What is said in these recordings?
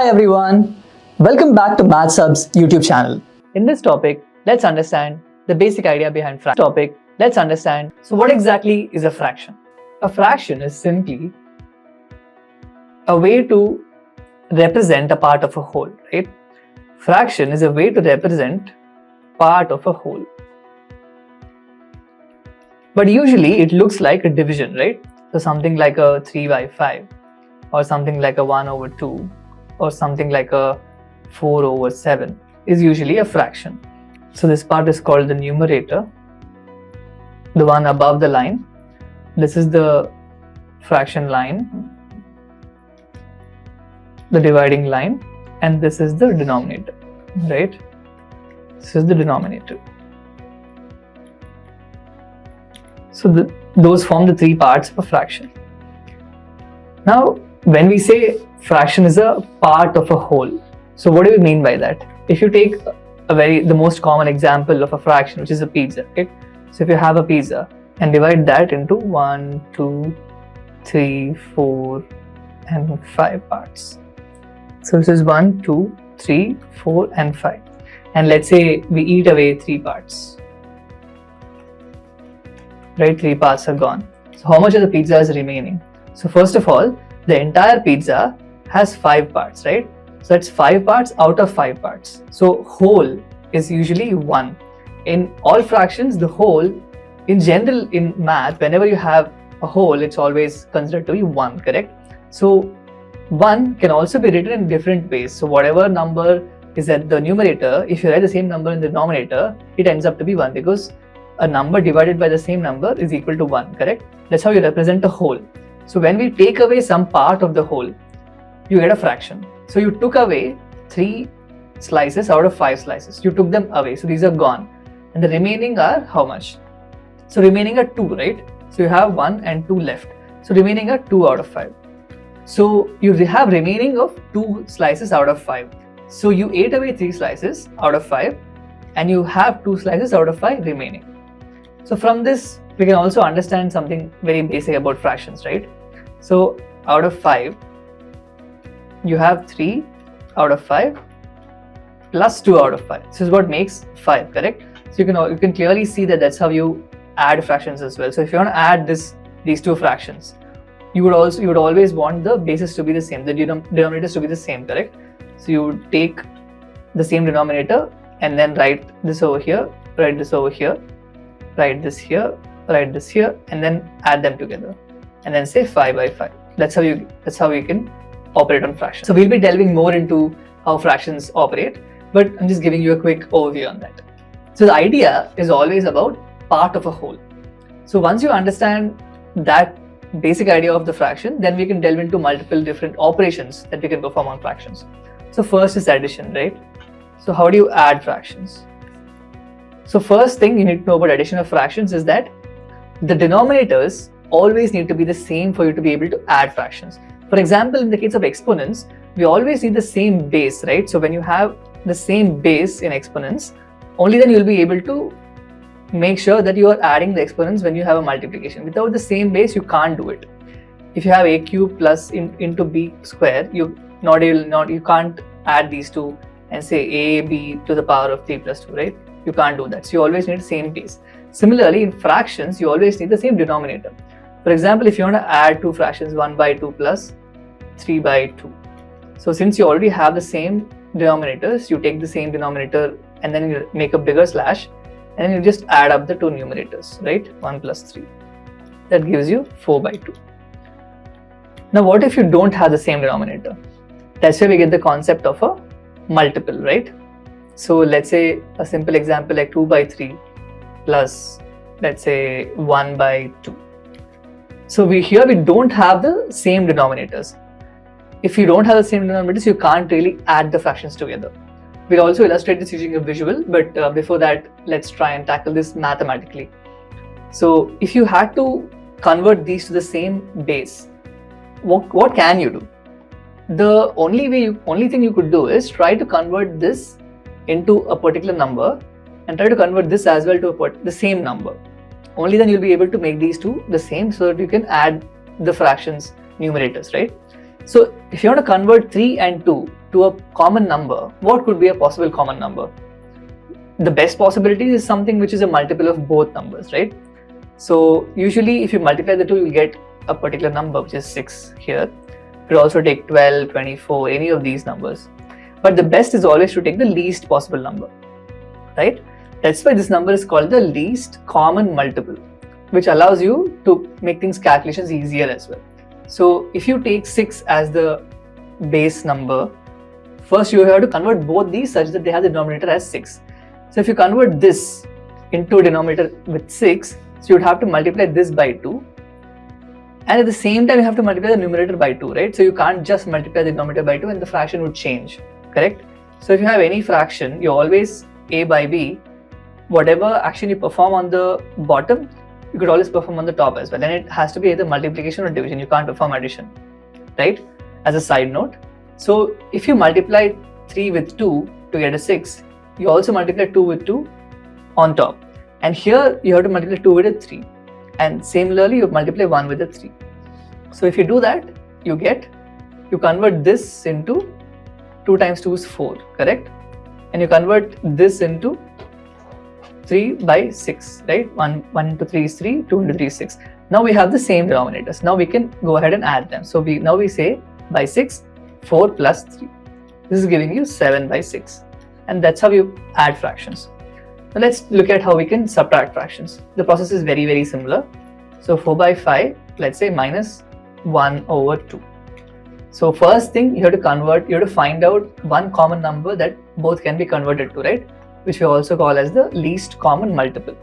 Hi everyone, welcome back to MathSub's YouTube channel. In this topic, let's understand the basic idea behind fraction. So what exactly is a fraction? A fraction is simply a way to represent a part of a whole, right? Fraction is a way to represent part of a whole. But usually it looks like a division, right? So something like a 3 by 5 or something like a 1 over 2 or something like a 4 over 7 is usually a fraction. So this part is called the numerator, the one above the line. This is the fraction line, the dividing line, and this is the denominator, right? This is the denominator. So those form the three parts of a fraction. Now, when we say fraction is a part of a whole, so what do we mean by that? If you take the most common example of a fraction, which is a pizza, right? So if you have a pizza and divide that into 1, 2, 3, 4, and 5 parts. So this is 1, 2, 3, 4, and 5. And let's say we eat away 3 parts. Right, 3 parts are gone. So how much of the pizza is remaining? So first of all, the entire pizza has 5 parts, right? So that's 5 parts out of 5 parts. So whole is usually 1. In all fractions, the whole, in general in math, whenever you have a whole, it's always considered to be 1, correct? So 1 can also be written in different ways. So whatever number is at the numerator, if you write the same number in the denominator, it ends up to be 1 because a number divided by the same number is equal to 1, correct? That's how you represent a whole. So when we take away some part of the whole, you get a fraction. So you took away 3 slices out of 5 slices. You took them away. So these are gone. And the remaining are how much? So remaining are 2, right? So you have 1 and 2 left. So remaining are 2 out of 5. So you have remaining of 2 slices out of 5. So you ate away 3 slices out of 5 and you have 2 slices out of 5 remaining. So from this, we can also understand something very basic about fractions, right? So out of 5, you have 3 out of 5 plus 2 out of 5. This is what makes 5, correct? So you can clearly see that that's how you add fractions as well. So if you want to add these two fractions, you would always want the bases to be the same, the denominators to be the same, correct? So you would take the same denominator and then write this over here, write this over here, write this here, write this here, and then add them together, and then say 5 by 5. That's how you can operate on fractions. So we'll be delving more into how fractions operate, but I'm just giving you a quick overview on that. So the idea is always about part of a whole. So once you understand that basic idea of the fraction, then we can delve into multiple different operations that we can perform on fractions. So first is addition, right? So how do you add fractions? So first thing you need to know about addition of fractions is that the denominators always need to be the same for you to be able to add fractions. For example, in the case of exponents, we always need the same base, right? So when you have the same base in exponents, only then you'll be able to make sure that you are adding the exponents when you have a multiplication. Without the same base, you can't do it. If you have a cube plus into b square, you can't add these two and say a b to the power of 3 plus 2, right? You can't do that. So you always need the same base. Similarly, in fractions, you always need the same denominator. For example, if you want to add two fractions, 1 by 2 plus 3 by 2. So since you already have the same denominators, you take the same denominator and then you make a bigger slash and then you just add up the two numerators, right? 1 plus 3. That gives you 4 by 2. Now what if you don't have the same denominator? That's where we get the concept of a multiple, right? So let's say a simple example like 2 by 3 plus let's say 1 by 2. So we don't have the same denominators. If you don't have the same denominators, you can't really add the fractions together. We'll also illustrate this using a visual, but before that, let's try and tackle this mathematically. So if you had to convert these to the same base, what can you do? The only thing you could do is try to convert this into a particular number and try to convert this as well to the same number. Only then you'll be able to make these two the same so that you can add the fractions numerators, right? So if you want to convert 3 and 2 to a common number, what could be a possible common number? The best possibility is something which is a multiple of both numbers, right? So usually if you multiply the two, you'll get a particular number, which is 6 here. You could also take 12, 24, any of these numbers. But the best is always to take the least possible number, right? That's why this number is called the least common multiple, which allows you to make things calculations easier as well. So if you take 6 as the base number, first you have to convert both these such that they have the denominator as 6. So if you convert this into a denominator with 6, so you would have to multiply this by 2. And at the same time, you have to multiply the numerator by 2, right? So you can't just multiply the denominator by 2 and the fraction would change, correct? So if you have any fraction, you always a by b, whatever action you perform on the bottom, you could always perform on the top as well. And it has to be either multiplication or division. You can't perform addition, right? As a side note. So if you multiply 3 with 2 to get a 6, you also multiply 2 with 2 on top. And here you have to multiply 2 with a 3. And similarly, you multiply 1 with a 3. So if you do that, you convert this into 2 times 2 is 4, correct? And you convert this into 3 by 6, right? 1 into 3 is 3, 2 into 3 is 6. Now we have the same denominators. Now we can go ahead and add them. So we say by 6, 4 plus 3. This is giving you 7 by 6. And that's how you add fractions. Now let's look at how we can subtract fractions. The process is very, very similar. So 4 by 5, let's say minus 1 over 2. So first thing you have to find out one common number that both can be converted to, right? Which we also call as the least common multiple.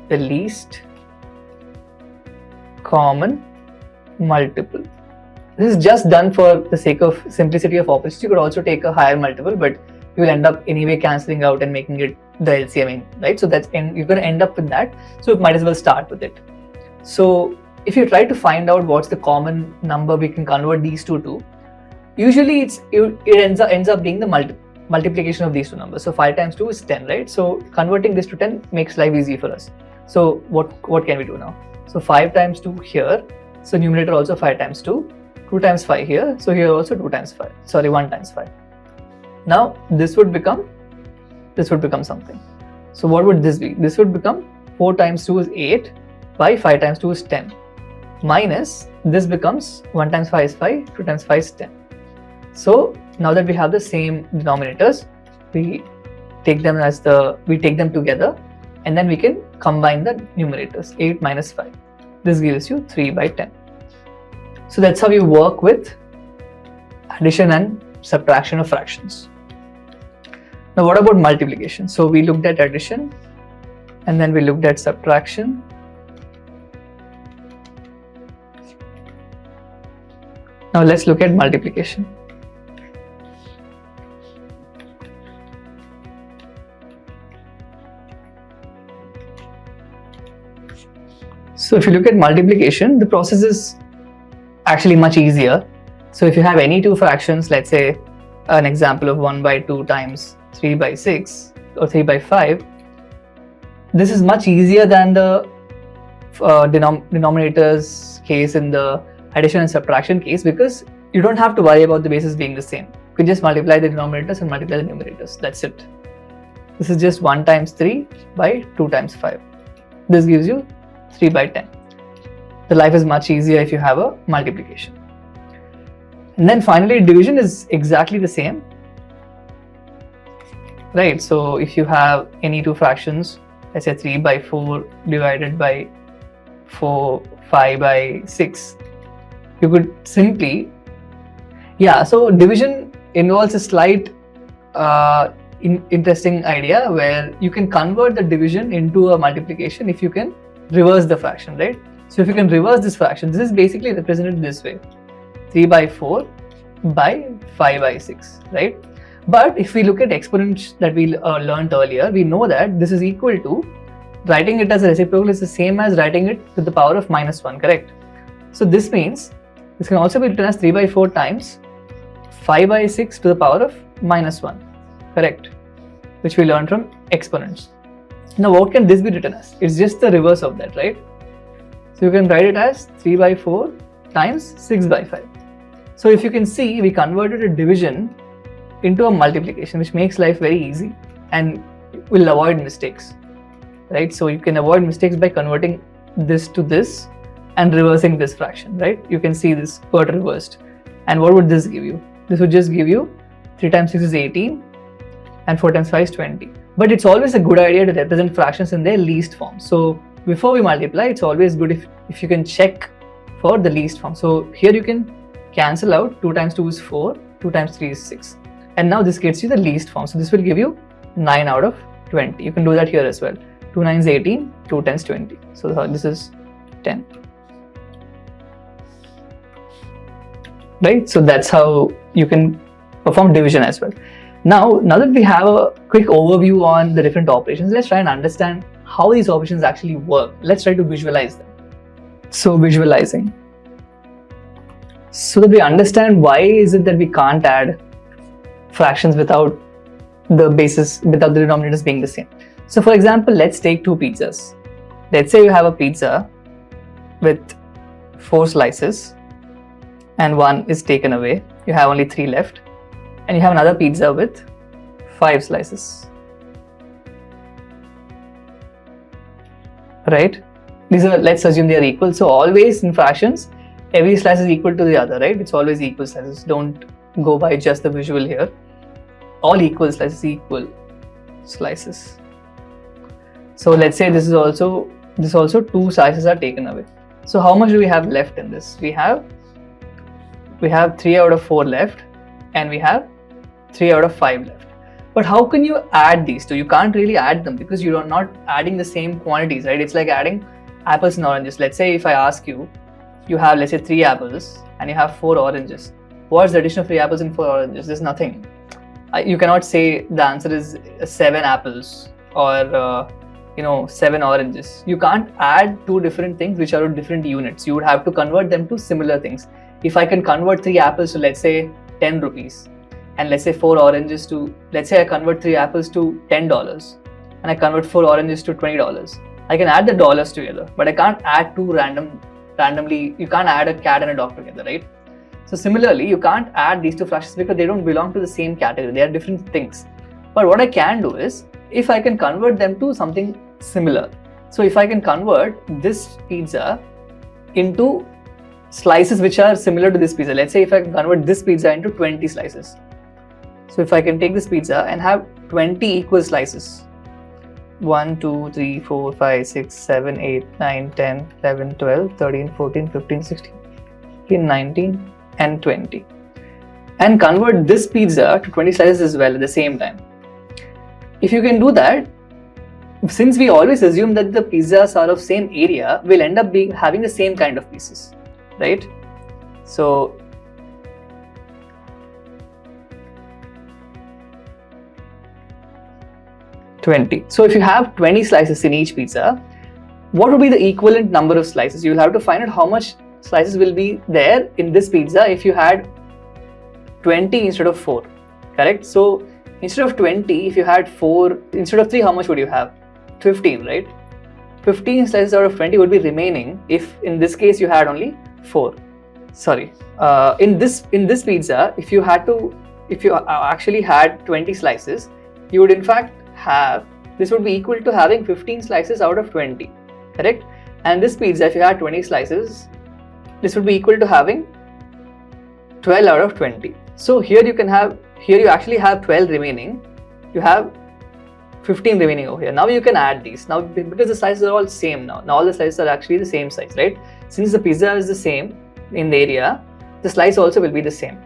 The least common multiple. This is just done for the sake of simplicity of opposite. You could also take a higher multiple, but you will end up anyway cancelling out and making it the LCM, right? So you're going to end up with that. So you might as well start with it. So if you try to find out what's the common number we can convert these two to, usually it ends up being the multiplication of these two numbers. So 5 times 2 is 10, right? So converting this to 10 makes life easy for us. So what can we do now? So 5 times 2 here. So numerator also 5 times 2. 2 times 5 here. So here also 2 times 5. Sorry, 1 times 5. Now this would become something. So what would this be? This would become 4 times 2 is 8 by 5 times 2 is 10. Minus this becomes 1 times 5 is 5, 2 times 5 is 10. So now that we have the same denominators, we take them together and then we can combine the numerators. 8 minus 5. This gives you 3 by 10. So that's how you work with addition and subtraction of fractions. Now what about multiplication? So we looked at addition and then we looked at subtraction. Now let's look at multiplication. So if you look at multiplication, the process is actually much easier. So if you have any two fractions, let's say an example of 1 by 2 times 3 by 6 or 3 by 5, this is much easier than the denominators case in the addition and subtraction case, because you don't have to worry about the bases being the same. You can just multiply the denominators and multiply the numerators. That's it. This is just 1 times 3 by 2 times 5. This gives you 3 by 10. The life is much easier if you have a multiplication. And then finally, division is exactly the same, right? So if you have any two fractions, let's say 3 by 4 divided by 5 by 6, you could simply, so division involves a slight interesting idea where you can convert the division into a multiplication if you can reverse the fraction, right? So if you can reverse this fraction, this is basically represented this way: 3 by 4 by 5 by 6, right? But if we look at exponents that we learned earlier, we know that this is equal to, writing it as a reciprocal is the same as writing it to the power of minus 1, correct? So this means this can also be written as 3 by 4 times 5 by 6 to the power of minus 1, correct? Which we learned from exponents. Now what can this be written as? It's just the reverse of that, right? So you can write it as 3 by 4 times 6 by 5. So if you can see, we converted a division into a multiplication, which makes life very easy and will avoid mistakes, right? So you can avoid mistakes by converting this to this and reversing this fraction, right? You can see this part reversed. And what would this give you? This would just give you 3 times 6 is 18 and 4 times 5 is 20. But it's always a good idea to represent fractions in their least form. So before we multiply, it's always good if you can check for the least form. So here you can cancel out 2 times 2 is 4, 2 times 3 is 6. And now this gets you the least form. So this will give you 9 out of 20. You can do that here as well. 2 9 is 18, 2 10 is 20. So this is 10. Right? So that's how you can perform division as well. Now that we have a quick overview on the different operations, let's try and understand how these operations actually work. Let's try to visualize them. So visualizing. So that we understand why is it that we can't add fractions without the denominators being the same. So for example, let's take 2 pizzas. Let's say you have a pizza with 4 slices and 1 is taken away. You have only 3 left. And you have another pizza with 5 slices. Right? These are, let's assume they are equal. So always in fractions, every slice is equal to the other, right? It's always equal slices. Don't go by just the visual here. All equal slices, equal slices. So let's say this also 2 slices are taken away. So how much do we have left in this? We have 3 out of 4 left, and we have 3 out of 5 left. But how can you add these two? You can't really add them because you are not adding the same quantities, right? It's like adding apples and oranges. Let's say if I ask you, you have, let's say, 3 apples and you have 4 oranges. What's the addition of 3 apples and 4 oranges? There's nothing. You cannot say the answer is 7 apples or 7 oranges. You can't add 2 different things which are of different units. You would have to convert them to similar things. If I can convert 3 apples to, let's say, 10 rupees, and let's say 4 oranges to, let's say I convert 3 apples to $10 and I convert 4 oranges to $20. I can add the dollars together, but I can't add 2 randomly. You can't add a cat and a dog together, right? So similarly, you can't add these 2 fractions because they don't belong to the same category. They are different things. But what I can do is, if I can convert them to something similar. So if I can convert this pizza into slices which are similar to this pizza. Let's say if I can convert this pizza into 20 slices. So if I can take this pizza and have 20 equal slices. 1, 2, 3, 4, 5, 6, 7, 8, 9, 10, 11, 12, 13, 14, 15, 16, 18, 19 and 20. And convert this pizza to 20 slices as well at the same time. If you can do that, since we always assume that the pizzas are of same area, we'll end up having the same kind of pieces, right? So so if you have 20 slices in each pizza, what would be the equivalent number of slices? You will have to find out how much slices will be there in this pizza if you had 20 instead of 4, correct? So instead of 20, if you had 4, instead of 3, how much would you have? 15, right? 15 slices out of 20 would be remaining if in this case you had only 4. Sorry, in this pizza, if you actually had 20 slices, you would in fact have, this would be equal to having 15 slices out of 20, correct? And this pizza, if you had 20 slices, this would be equal to having 12 out of 20. So here you actually have 12 remaining, you have 15 remaining over here. Now you can add these. Now because the sizes are all same now all the slices are actually the same size, right? Since the pizza is the same in the area, the slice also will be the same.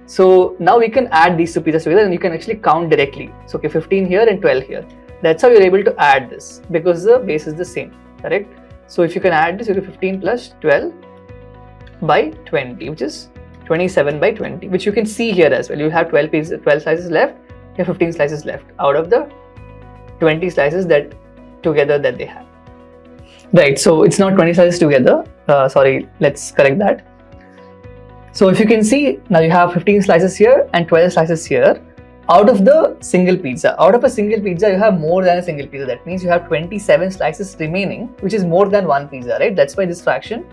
So now we can add these 2 pizzas together and you can actually count directly. So okay, 15 here and 12 here. That's how you're able to add this because the base is the same, correct? So if you can add this, you get 15 plus 12 by 20, which is 27 by 20, which you can see here as well. You have 12 slices left, you have 15 slices left out of the 20 slices that they have. Right, so it's not 20 slices together. Sorry, let's correct that. So if you can see, now you have 15 slices here and 12 slices here out of the single pizza. Out of a single pizza, you have more than a single pizza. That means you have 27 slices remaining, which is more than one pizza, right? That's why this fraction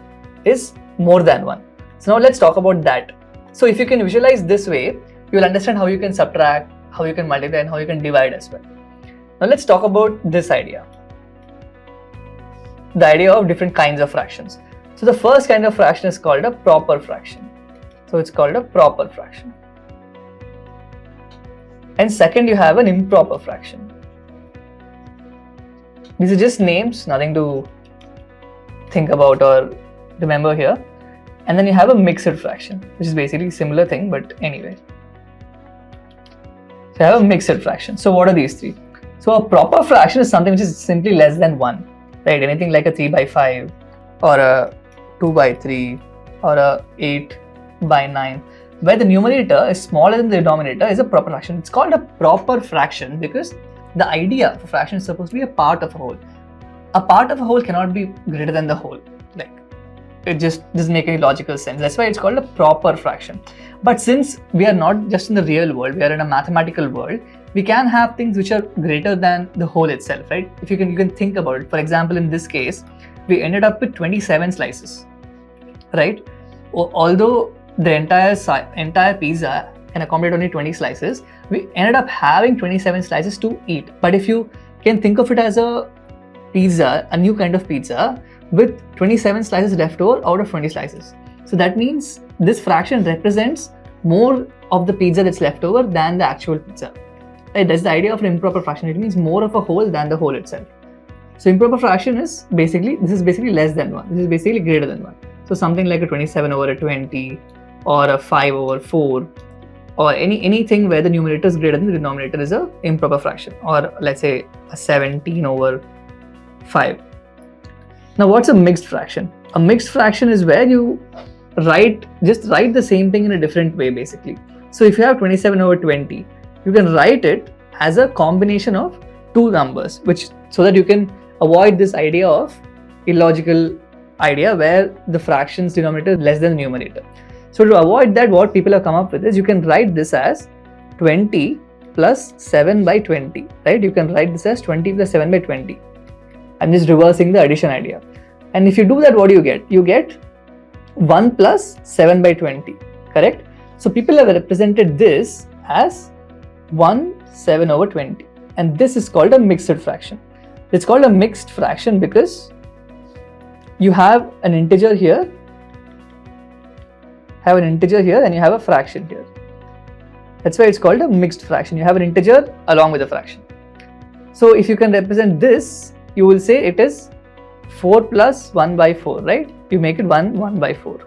is more than 1. So now let's talk about that. So if you can visualize this way, you'll understand how you can subtract, how you can multiply, and how you can divide as well. Now let's talk about this idea. The idea of different kinds of fractions. So the first kind of fraction is called a proper fraction. So it's called a proper fraction. And second, you have an improper fraction. These are just names, nothing to think about or remember here. And then you have a mixed fraction, which is basically a similar thing, but anyway. So you have a mixed fraction. So what are these three? So a proper fraction is something which is simply less than 1, right? Anything like a 3 by 5 or a 2 by 3 or a 8 by 9, where the numerator is smaller than the denominator, is a proper fraction. It's called a proper fraction because the idea of a fraction is supposed to be a part of a whole. A part of a whole cannot be greater than the whole. Like, it just doesn't make any logical sense. That's why it's called a proper fraction. But since we are not just in the real world, we are in a mathematical world, we can have things which are greater than the whole itself, right? If you can think about it. For example, in this case, we ended up with 27 slices, right? Although the entire pizza can accommodate only 20 slices, we ended up having 27 slices to eat. But if you can think of it as a pizza, a new kind of pizza with 27 slices left over out of 20 slices. So that means this fraction represents more of the pizza that's left over than the actual pizza. Right? That's the idea of an improper fraction. It means more of a whole than the whole itself. So improper fraction is basically less than 1. This is basically greater than 1. So something like a 27 over a 20 or a 5 over 4 or anything where the numerator is greater than the denominator is a improper fraction, or let's say a 17 over 5. Now what's a mixed fraction? A mixed fraction is where you write the same thing in a different way basically. So if you have 27 over 20, you can write it as a combination of two numbers, so that you can avoid this idea of illogical idea where the fraction's denominator is less than the numerator. So to avoid that, what people have come up with is you can write this as 20 plus 7 by 20, right? You can write this as 20 plus 7 by 20. I'm just reversing the addition idea. And if you do that, what do you get? You get 1 plus 7 by 20, correct? So people have represented this as 7 over 20. And this is called a mixed fraction. It's called a mixed fraction because you have an integer here, and you have a fraction here. That's why it's called a mixed fraction. You have an integer along with a fraction. So if you can represent this, you will say it is 4 plus 1 by 4, right? You make it 1 by 4.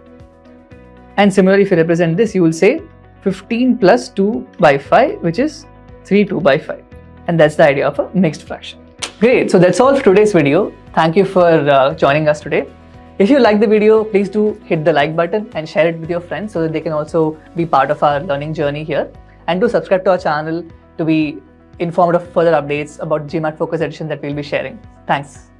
And similarly, if you represent this, you will say 15 plus 2 by 5, which is 2 by 5. And that's the idea of a mixed fraction. Great, so that's all for today's video. Thank you for joining us today. If you like the video, please do hit the like button and share it with your friends so that they can also be part of our learning journey here. And do subscribe to our channel to be informed of further updates about GMAT Focus Edition that we'll be sharing. Thanks.